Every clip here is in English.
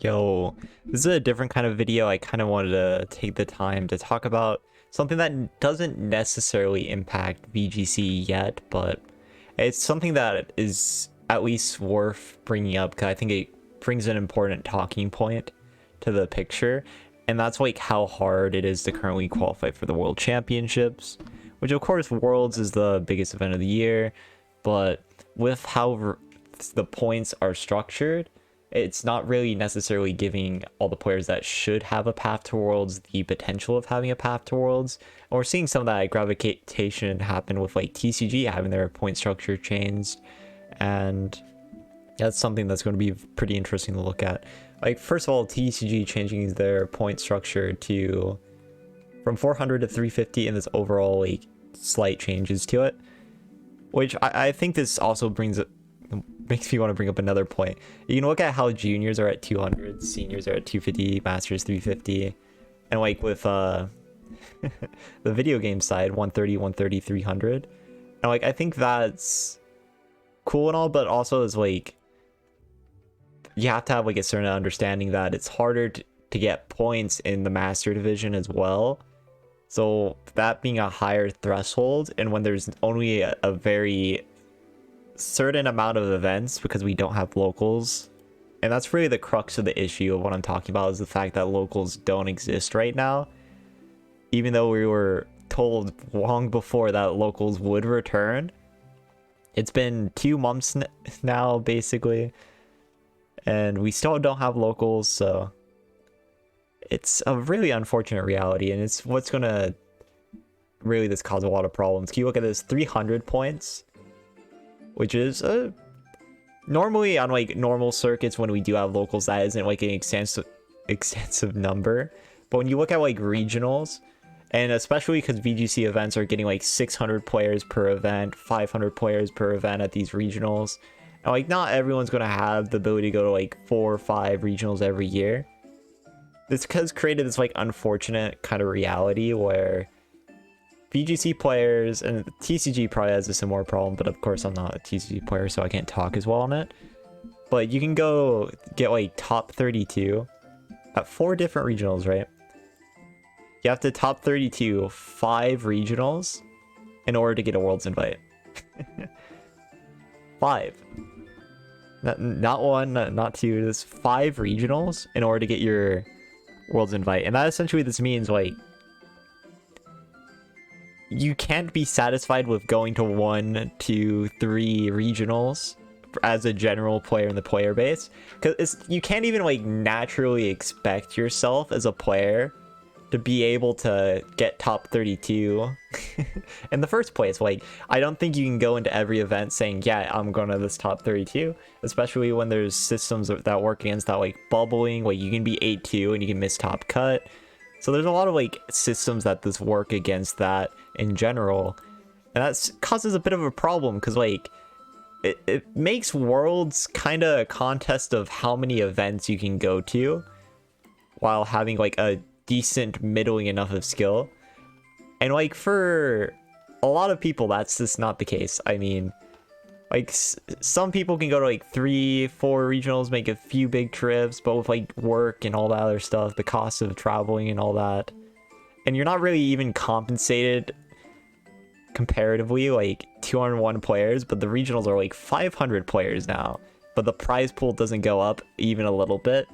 Yo, this is a different kind of video. I kind of wanted to take the time to talk about something that doesn't necessarily impact VGC yet, but it's something that is at least worth bringing up because I think it brings an important talking point to the picture, and that's like how hard it is to currently qualify for the World Championships, which of course Worlds is the biggest event of the year, but with how the points are structured, it's not really necessarily giving all the players that should have a path to Worlds the potential of having a path to Worlds. And we're seeing some of that gravitation happen with like TCG having their point structure changed. And that's something that's going to be pretty interesting to look at. Like, first of all, TCG changing their point structure to from 400 to 350 and this overall like slight changes to it. Which I think this also makes me want to bring up another point. You can look at how juniors are at 200, seniors are at 250, masters 350, and like with the video game side, 130, 130, 300. And like I think that's cool and all, but also is like you have to have like a certain understanding that it's harder to get points in the master division as well. So that being a higher threshold, and when there's only a very certain amount of events because we don't have locals, and that's really the crux of the issue of what I'm talking about, is the fact that locals don't exist right now, even though we were told long before that locals would return. It's been 2 months now basically, and we still don't have locals, so it's a really unfortunate reality, and it's what's gonna really just cause a lot of problems. Can you look at this 300 points, which is normally on like normal circuits when we do have locals, that isn't like an extensive number. But when you look at like regionals, and especially because VGC events are getting like 600 players per event, 500 players per event at these regionals, and like not everyone's gonna have the ability to go to like 4 or 5 regionals every year. This has created this like unfortunate kind of reality where VGC players, and TCG probably has a similar problem, but of course I'm not a TCG player, so I can't talk as well on it. But you can go get like top 32 at 4 different regionals, right? You have to top 32 5 regionals in order to get a Worlds invite. 5. Not 1, not 2, just 5 regionals in order to get your Worlds invite. And that essentially this means like you can't be satisfied with going to 1, 2, 3 regionals as a general player in the player base, because you can't even like naturally expect yourself as a player to be able to get top 32 in the first place. Like, I don't think you can go into every event saying, yeah, I'm going to this top 32, especially when there's systems that work against that, like bubbling, like you can be 8-2 and you can miss top cut. So there's a lot of like systems that this work against that in general, and that causes a bit of a problem because like it makes Worlds kind of a contest of how many events you can go to while having like a decent middling enough of skill. And like for a lot of people that's just not the case. I mean, like some people can go to like 3, 4 regionals, make a few big trips, but with like work and all that other stuff, the cost of traveling and all that, and you're not really even compensated comparatively. Like 201 players, but the regionals are like 500 players now, but the prize pool doesn't go up even a little bit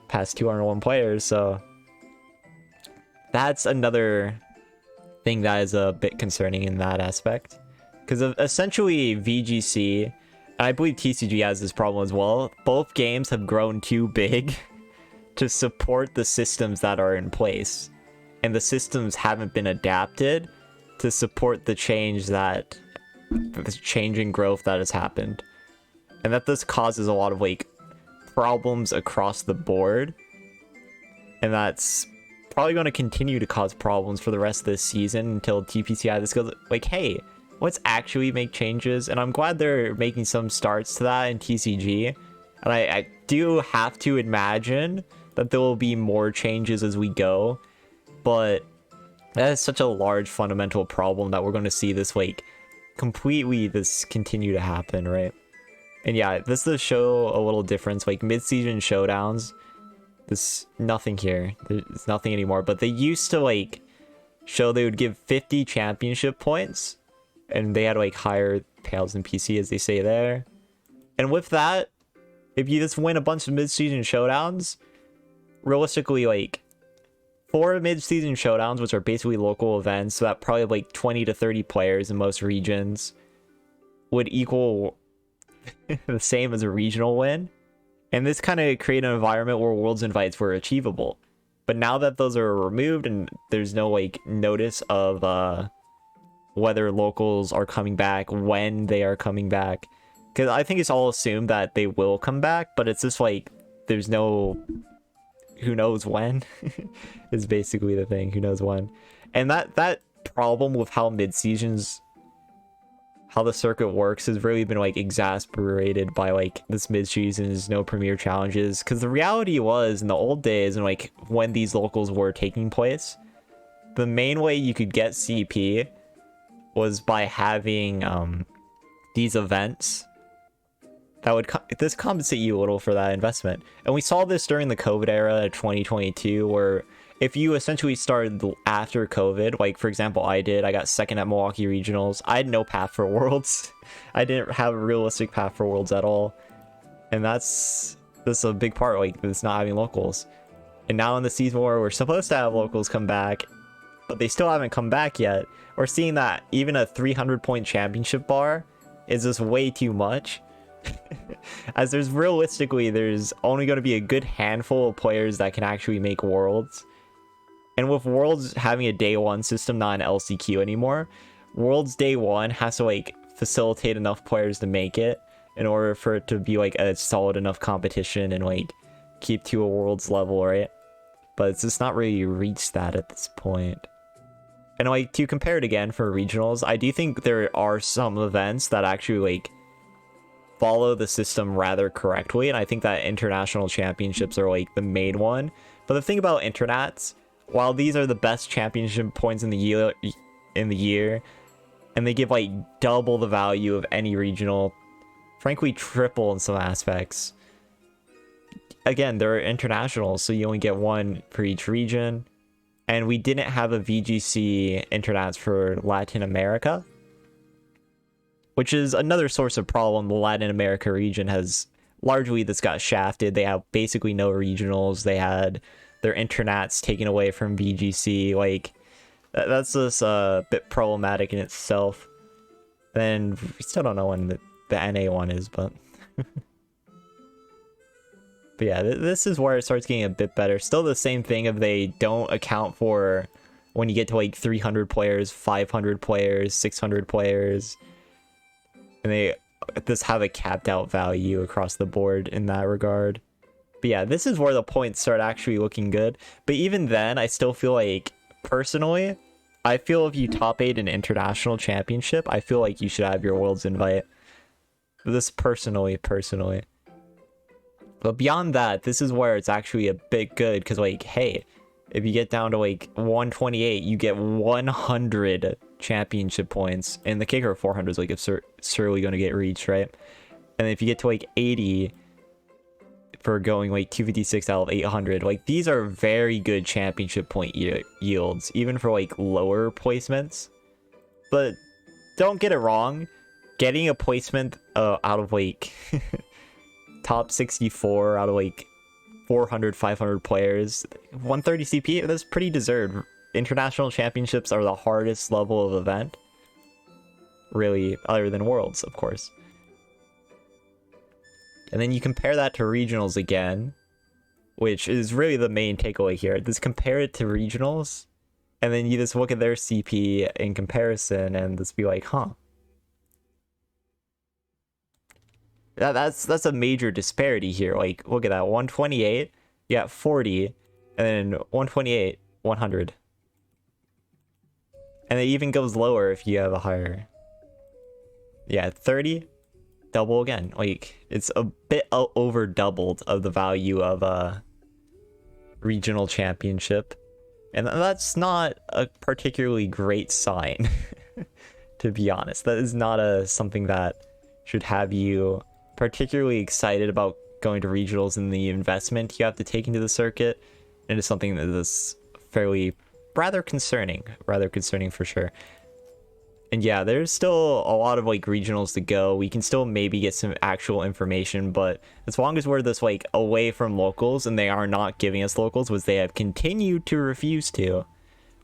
past 201 players. So that's another thing that is a bit concerning in that aspect, because essentially VGC, and I believe TCG has this problem as well, both games have grown too big to support the systems that are in place, and the systems haven't been adapted to support the change in growth that has happened. And that this causes a lot of like problems across the board, and that's probably going to continue to cause problems for the rest of this season until TPCI this goes like, hey, let's actually make changes. And I'm glad they're making some starts to that in TCG, and I do have to imagine that there will be more changes as we go, but that is such a large fundamental problem that we're going to see this like completely this continue to happen, right? And yeah, this does show a little difference. Like mid-season showdowns This nothing here. There's nothing anymore. But they used to like show they would give 50 championship points, and they had like higher payouts than PC, as they say there. And with that, if you just win a bunch of mid-season showdowns, realistically, like 4 mid-season showdowns, which are basically local events, so that probably have like 20 to 30 players in most regions, would equal the same as a regional win. And this kind of created an environment where Worlds invites were achievable. But now that those are removed and there's no like notice of whether locals are coming back, when they are coming back, because I think it's all assumed that they will come back, but it's just like there's no who knows when is basically the thing. Who knows when? And that problem with how mid-seasons, how the circuit works, has really been like exasperated by like this mid-seasons, no premier challenges. Because the reality was, in the old days and like when these locals were taking place, the main way you could get CP was by having these events that would this compensate you a little for that investment. And we saw this during the COVID era of 2022, where if you essentially started after COVID, like for example I got second at Milwaukee Regionals, I had no path for Worlds. I didn't have a realistic path for Worlds at all, and that's a big part, like it's not having locals. And now in the season where we're supposed to have locals come back, but they still haven't come back yet, we're seeing that even a 300 point championship bar is just way too much. As there's only going to be a good handful of players that can actually make Worlds. And with Worlds having a day one system, not an LCQ anymore, Worlds day one has to like facilitate enough players to make it in order for it to be like a solid enough competition and like keep to a Worlds level, right? But it's just not really reached that at this point. And like to compare it again for regionals, I do think there are some events that actually like follow the system rather correctly, and I think that international championships are like the main one. But the thing about internats, while these are the best championship points in the year, and they give like double the value of any regional, frankly triple in some aspects. Again, they're internationals, so you only get one for each region, and we didn't have a VGC internats for Latin America, which is another source of problem. The Latin America region has largely this got shafted. They have basically no regionals. They had their internats taken away from VGC. Like that's just a bit problematic in itself. Then we still don't know when the NA one is, but but yeah, this is where it starts getting a bit better. Still the same thing if they don't account for when you get to like 300 players, 500 players, 600 players. And they just have a capped out value across the board in that regard. But yeah, this is where the points start actually looking good. But even then, I still feel like, personally, I feel if you top 8 an international championship, I feel like you should have your Worlds invite. This personally. But beyond that, this is where it's actually a bit good, because like, hey, if you get down to like 128, you get 100 championship points, and the kicker of 400 is like absurdly going to get reached, right? And if you get to like 80 for going like 256 out of 800, like these are very good championship point yields, even for like lower placements. But don't get it wrong, getting a placement out of like top 64 out of like 400, 500 players, 130 CP, that's pretty deserved. International championships are the hardest level of event, really, other than Worlds, of course. And then you compare that to regionals again, which is really the main takeaway here. Just compare it to regionals, and then you just look at their CP in comparison and just be like, huh. That's a major disparity here. Like, look at that, 128, you got 40, and then 128, 100. And it even goes lower if you have a higher. Yeah, 30, double again. Like, it's a bit over doubled of the value of a regional championship. And that's not a particularly great sign, to be honest. That is not something that should have you particularly excited about going to regionals and the investment you have to take into the circuit. It is something that is fairly rather concerning for sure. And yeah, there's still a lot of like regionals to go. We can still maybe get some actual information, but as long as we're this like away from locals and they are not giving us locals, which they have continued to refuse to,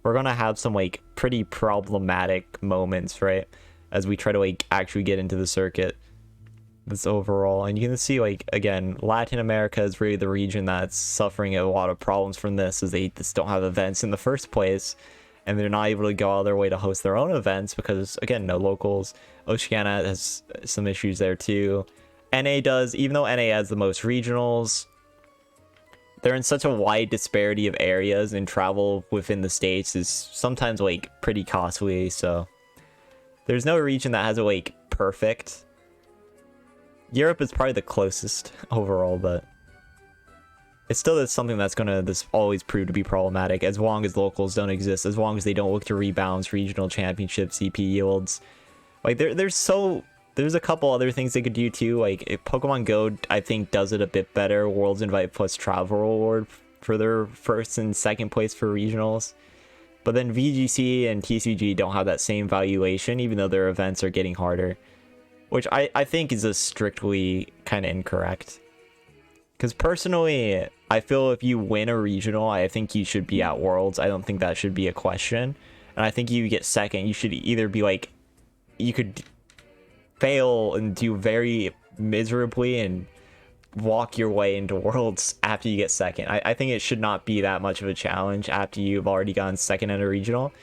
we're gonna have some like pretty problematic moments, right? As we try to like actually get into the circuit. This overall, and you can see like again, Latin America is really the region that's suffering a lot of problems from this, as they just don't have events in the first place. And they're not able to go out of their way to host their own events because, again, no locals. Oceania has some issues there too. NA does, even though NA has the most regionals, they're in such a wide disparity of areas, and travel within the states is sometimes like pretty costly. So there's no region that has it like perfect. Europe is probably the closest overall, but it still is something that's gonna always prove to be problematic as long as locals don't exist, as long as they don't look to rebounds, regional championships, CP yields. Like there's a couple other things they could do too. Like if Pokemon Go, I think, does it a bit better. Worlds Invite plus travel reward for their first and second place for regionals. But then VGC and TCG don't have that same valuation, even though their events are getting harder, which I think is a strictly kind of incorrect. Because personally, I feel if you win a regional, I think you should be at Worlds. I don't think that should be a question. And I think you get second, you should either be like, you could fail and do very miserably and walk your way into Worlds after you get second. I think it should not be that much of a challenge after you've already gotten second in a regional.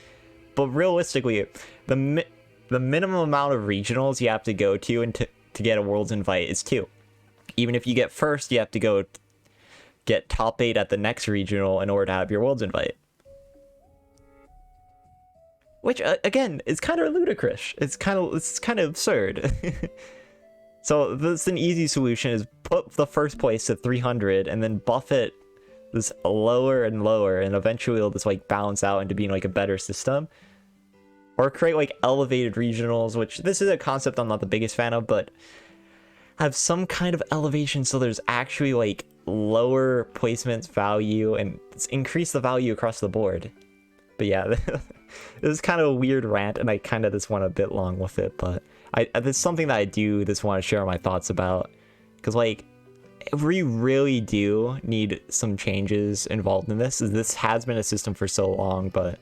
But realistically, the minimum amount of regionals you have to go to and to get a Worlds invite is 2. Even if you get first, you have to go get top 8 at the next regional in order to have your Worlds invite. Which, again, is kind of ludicrous. It's kind of absurd. So this an easy solution is put the first place to 300 and then buff it this lower and lower, and eventually it'll just like balance out into being like a better system. Or create like elevated regionals, which this is a concept I'm not the biggest fan of, but have some kind of elevation so there's actually like lower placements value and increase the value across the board. But yeah, this is kind of a weird rant, and I kind of just went a bit long with it, but this is something that I do just want to share my thoughts about, because like we really do need some changes involved in this. This has been a system for so long, but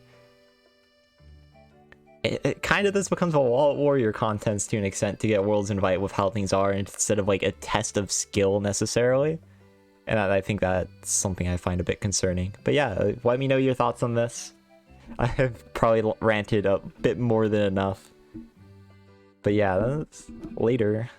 it kind of this becomes a wall warrior contest to an extent to get Worlds invite with how things are, instead of like a test of skill necessarily. And I think that's something I find a bit concerning. But yeah, let me know your thoughts on this. I have probably ranted a bit more than enough. But yeah, that's later.